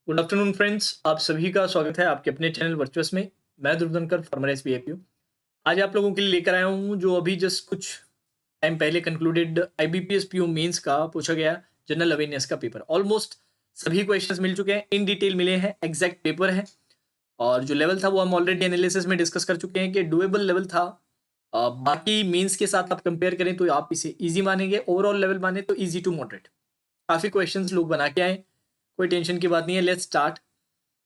Good afternoon friends, आप सभी का स्वागत है आपके अपने चैनल वर्चुअस में। मैं ध्रुव धनकर फॉर्मर एसबीआईपीयू। आज आप लोगों के लिए लेकर आया हूँ जो अभी जस्ट कुछ टाइम पहले कंक्लूडेड आईबीपीएस पीओ मेंस का पूछा गया जनरल अवेयरनेस का पेपर। ऑलमोस्ट सभी क्वेश्चंस मिल चुके हैं, इन डिटेल मिले हैं, एग्जैक्ट पेपर है। और जो लेवल था वो हम ऑलरेडी एनालिसिस में डिस्कस कर चुके हैं कि डुएबल लेवल था। बाकी मेंस के साथ आप कंपेयर करें तो आप इसे इजी मानेंगे, ओवरऑल लेवल माने तो इजी टू मॉडरेट। काफी क्वेश्चंस लोग बना के आए, कोई टेंशन की बात नहीं है। Let's start.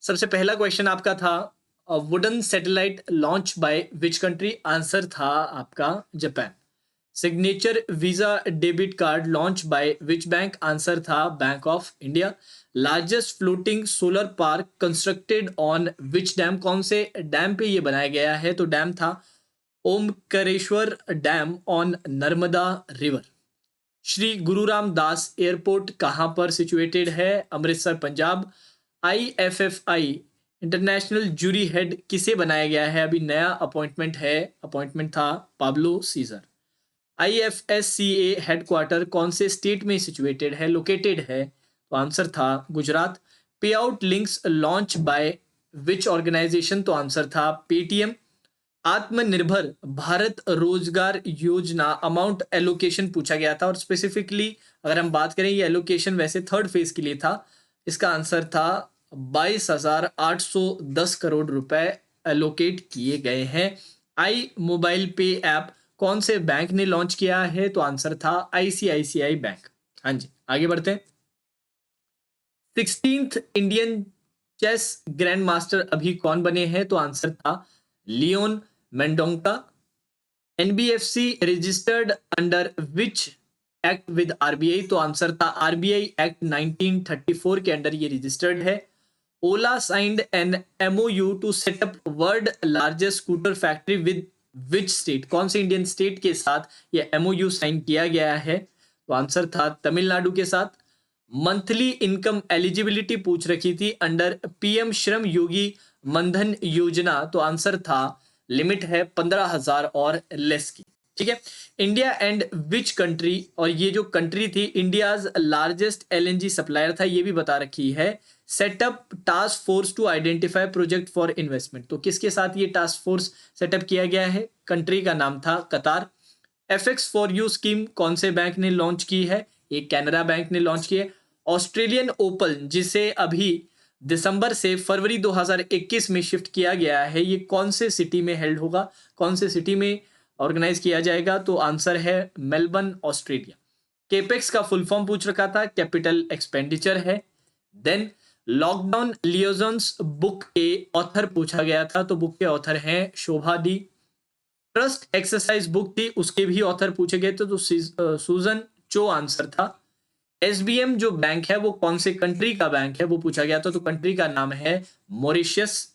सबसे पहला क्वेश्चन आपका था wooden satellite launch by which country? Answer था आपका Japan. Signature Visa debit card launch by which bank? Answer था bank of India. Largest floating solar park constructed on which dam? कौन से dam पे ये बनाया गया है? तो डैम था Omkareshwar dam on Narmada river. Shri Guru Ramdas airport कहां पर सिचुएटेड है? Amritsar, Punjab. IFFI international jury head किसे बनाया गया है? अभी नया अपॉइंटमेंट है, अपॉइंटमेंट था पाब्लो सीजर। IFSCA हेडक्वार्टर कौन से स्टेट में सिचुएटेड है, लोकेटेड है? तो आंसर था Gujarat. Pay out links launch by which organisation? तो आंसर था पेटीएम। आत्मनिर्भर भारत रोजगार योजना अमाउंट एलोकेशन पूछा गया था, और स्पेसिफिकली अगर हम बात करें ये एलोकेशन वैसे थर्ड फेज के लिए था। इसका आंसर था 22,810 करोड़ रुपए एलोकेट किए गए हैं। आई मोबाइल पे ऐप कौन से बैंक ने लॉन्च किया है? तो आंसर था आईसीआईसीआई बैंक। हाँ जी, आगे बढ़ते हैं। 16th Indian chess grand master अभी कौन बने हैं? तो आंसर था Leon Mendonca. NBFC registered under which act with RBI? तो आंसर था आरबीआई एक्ट 1934 के अंडर ये रजिस्टर्ड है। Ola signed an MOU to set up world largest scooter factory with which state? कौन से इंडियन स्टेट के साथ ये एमओयू साइन किया गया है? तो आंसर था तमिलनाडु के साथ। मंथली इनकम एलिजिबिलिटी पूछ रखी थी अंडर पीएम श्रम योगी मनधन योजना, तो आंसर था लिमिट है 15,000 और लेस की। ठीक है। इंडिया एंड विच कंट्री, और ये जो कंट्री थी इंडियाज लार्जेस्ट एलएनजी सप्लायर था, ये भी बता रखी है। Setup task force to identify project for investment, तो किसके साथ ये टास्क फोर्स सेटअप किया गया है? कंट्री का नाम था कतार। एफएक्स फॉर यू स्कीम कौन से बैंक ने लॉन्च की है? ये कैनरा बैंक ने लॉन्च की है। ऑस्ट्रेलियन ओपन जिसे अभी दिसंबर से फरवरी 2021 में शिफ्ट किया गया है, ये कौन से सिटी में हेल्ड होगा, कौन से सिटी में ऑर्गेनाइज किया जाएगा? तो आंसर है मेलबर्न, ऑस्ट्रेलिया। केपेक्स का फुल फॉर्म पूछ रखा था, कैपिटल एक्सपेंडिचर है। देन लॉकडाउन लियोजन्स बुक के ऑथर पूछा गया था, तो बुक के ऑथर हैं शोभा डी। ट्रस्ट एक्सरसाइज बुक थी, उसके भी ऑथर पूछे गए थे, तो सूजन चो आंसर था। एसबीएम जो बैंक है वो कौन से कंट्री का बैंक है, वो पूछा गया था, तो कंट्री का नाम है Mauritius.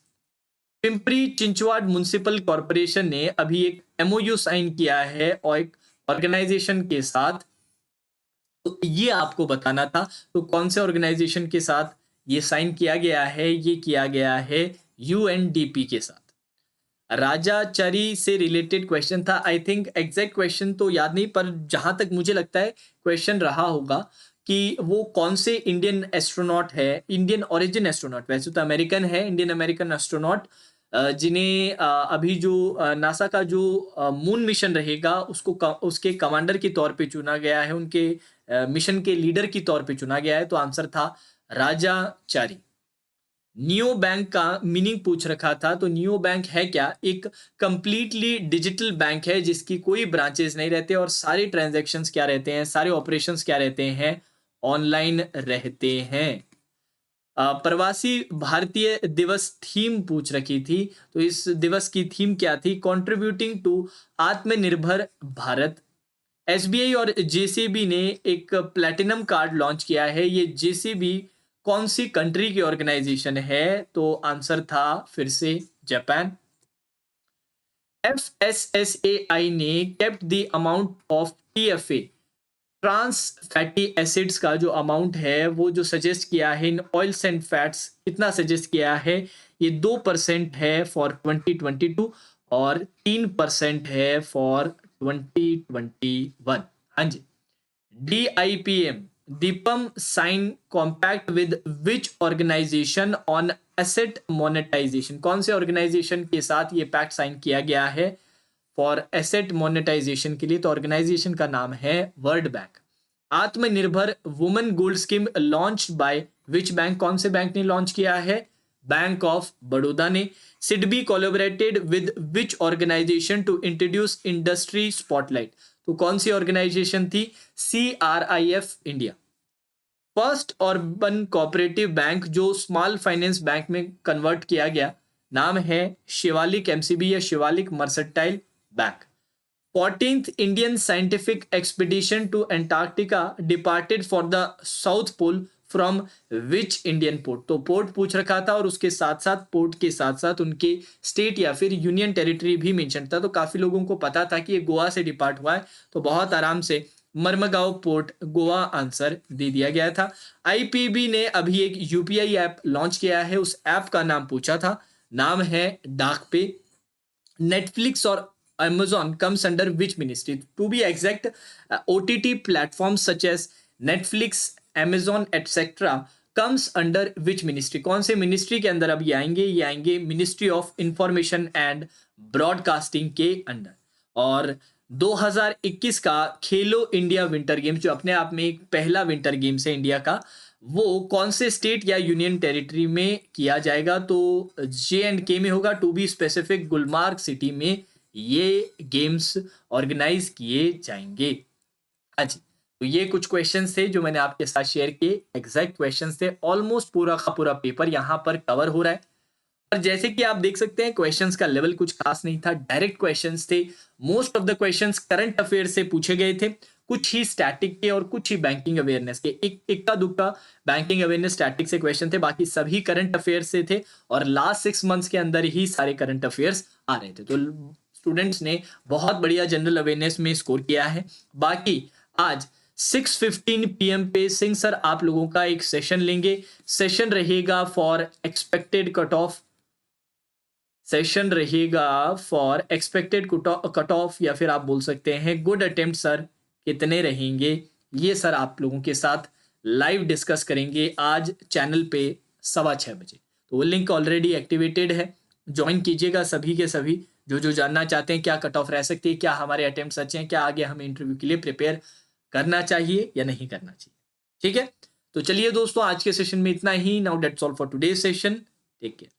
Pimpri Chinchwad municipal corporation ने अभी एक एमओयू साइन किया है और एक ऑर्गेनाइजेशन के साथ, तो ये आपको बताना था। तो कौन से ऑर्गेनाइजेशन के साथ ये साइन किया गया है? ये किया गया है यूएनडीपी के साथ। राजाचारी से रिलेटेड क्वेश्चन था। आई थिंक एग्जैक्ट क्वेश्चन तो याद नहीं, पर जहां तक मुझे लगता है क्वेश्चन रहा होगा कि वो कौन से इंडियन एस्ट्रोनॉट है, इंडियन ओरिजिन एस्ट्रोनॉट, वैसे तो अमेरिकन है, इंडियन अमेरिकन एस्ट्रोनॉट, जिन्हें अभी जो नासा का जो मून मिशन रहेगा उसको उसके कमांडर के तौर पे चुना गया है, उनके मिशन के लीडर की तौर पे चुना गया है, तो आंसर था राजाचारी। नियो बैंक का मीनिंग पूछ रखा था, तो नियो बैंक है क्या? एक कंप्लीटली डिजिटल बैंक है जिसकी कोई ब्रांचेस नहीं रहते और सारे ट्रांजैक्शंस क्या रहते हैं, सारे ऑपरेशंस क्या रहते हैं, ऑनलाइन रहते हैं। प्रवासी भारतीय दिवस थीम पूछ रखी थी, तो इस दिवस की थीम क्या थी? कंट्रीब्यूटिंग टू आत्मनिर्भर भारत। एसबीआई और जेसीबी ने एक प्लैटिनम कार्ड लॉन्च किया है, ये जेसीबी कौन सी कंट्री की ऑर्गेनाइजेशन है? तो आंसर था फिर से जापान। एफएसएसएआई ने kept the amount of TFA, trans fatty acids का जो अमाउंट है वो जो सजेस्ट किया है इन ऑयल्स एंड फैट्स, कितना सजेस्ट किया है? ये 2% है फॉर 2022 और 3% है फॉर 2021। हाँ जी। DIPM Dipam sign compact with which organisation on asset monetisation? कौन से ऑर्गेनाइजेशन के साथ ये पैक्ट साइन किया गया है फॉर एसेट मोनेटाइजेशन के लिए? तो ऑर्गेनाइजेशन का नाम है वर्ल्ड बैंक। आत्मनिर्भर women gold scheme launch by which bank? कौन से बैंक ने लॉन्च किया है? बैंक ऑफ बड़ौदा ने। SIDBI collaborated with which organisation to introduce industry spotlight? तो कौन सी ऑर्गेनाइजेशन थी? CRIF India. First urban cooperative bank जो स्मॉल फाइनेंस बैंक में कन्वर्ट किया गया, नाम है शिवालिक MCB या Shivalik mercantile bank. 14th Indian scientific expedition to Antarctica departed for the South Pole from which Indian port? तो पोर्ट पूछ रखा था और उसके साथ साथ पोर्ट के साथ साथ उनके स्टेट या फिर यूनियन टेरिटरी भी मेंशन था। तो काफी लोगों को पता था कि ये गोवा से डिपार्ट हुआ है, तो बहुत आराम से मर्मगांव पोर्ट गोवा आंसर दे दिया गया था। IPB ने अभी एक UPI ऐप लॉन्च किया है, उस ऐप का नाम पूछा था, नाम है डाक पे। नेटफ्लिक्स और Amazon comes under which ministry? To be exact, OTT platforms such as Netflix, Amazon, etc. comes under which ministry? कौन से मिनिस्ट्री के अंदर अब ये आएंगे? ये आएंगे ministry of information and broadcasting के अंदर। और 2021 का खेलो इंडिया विंटर गेम्स, जो अपने आप में एक पहला विंटर गेम्स है इंडिया का, वो कौन से स्टेट या यूनियन टेरिटरी में किया जाएगा? तो J&K में होगा, to be specific Gulmarg city में ये गेम्स ऑर्गेनाइज किए जाएंगे। हाँ जी, तो ये कुछ क्वेश्चंस थे जो मैंने आपके साथ शेयर किए, एग्जैक्ट क्वेश्चंस थे। ऑलमोस्ट पूरा का पूरा पेपर यहाँ पर कवर हो रहा है। और जैसे कि आप देख सकते हैं क्वेश्चंस का लेवल कुछ खास नहीं था, डायरेक्ट क्वेश्चंस थे। Most of the questions current affair से पूछे गए थे, कुछ ही स्टैटिक के और कुछ ही बैंकिंग अवेयरनेस के। इक्का दुक्का बैंकिंग अवेयरनेस स्टैटिक से क्वेश्चन थे, बाकी सभी करंट अफेयर्स से थे और लास्ट 6 मंथ्स के अंदर ही सारे करंट अफेयर्स आ रहे थे। तो स्टूडेंट्स ने बहुत बढ़िया जनरल अवेयरनेस में स्कोर किया है। बाकी आज 6:15 PM पे सिंह सर आप लोगों का एक सेशन लेंगे। सेशन रहेगा for expected cut off, session रहेगा फॉर एक्सपेक्टेड कट ऑफ, या फिर आप बोल सकते हैं गुड अटेम्प्ट सर कितने रहेंगे, ये सर आप लोगों के साथ लाइव डिस्कस करेंगे आज चैनल पे 6:15 बजे। तो वो लिंक ऑलरेडी एक्टिवेटेड है, ज्वाइन कीजिएगा सभी के सभी जो जानना चाहते हैं क्या कट ऑफ रह सकती है, क्या हमारे अटेम्प्ट अच्छे हैं, क्या आगे हमें इंटरव्यू के लिए प्रिपेयर करना चाहिए या नहीं करना चाहिए। ठीक है, तो चलिए दोस्तों आज के सेशन में इतना ही। Now that's all for today session, take care.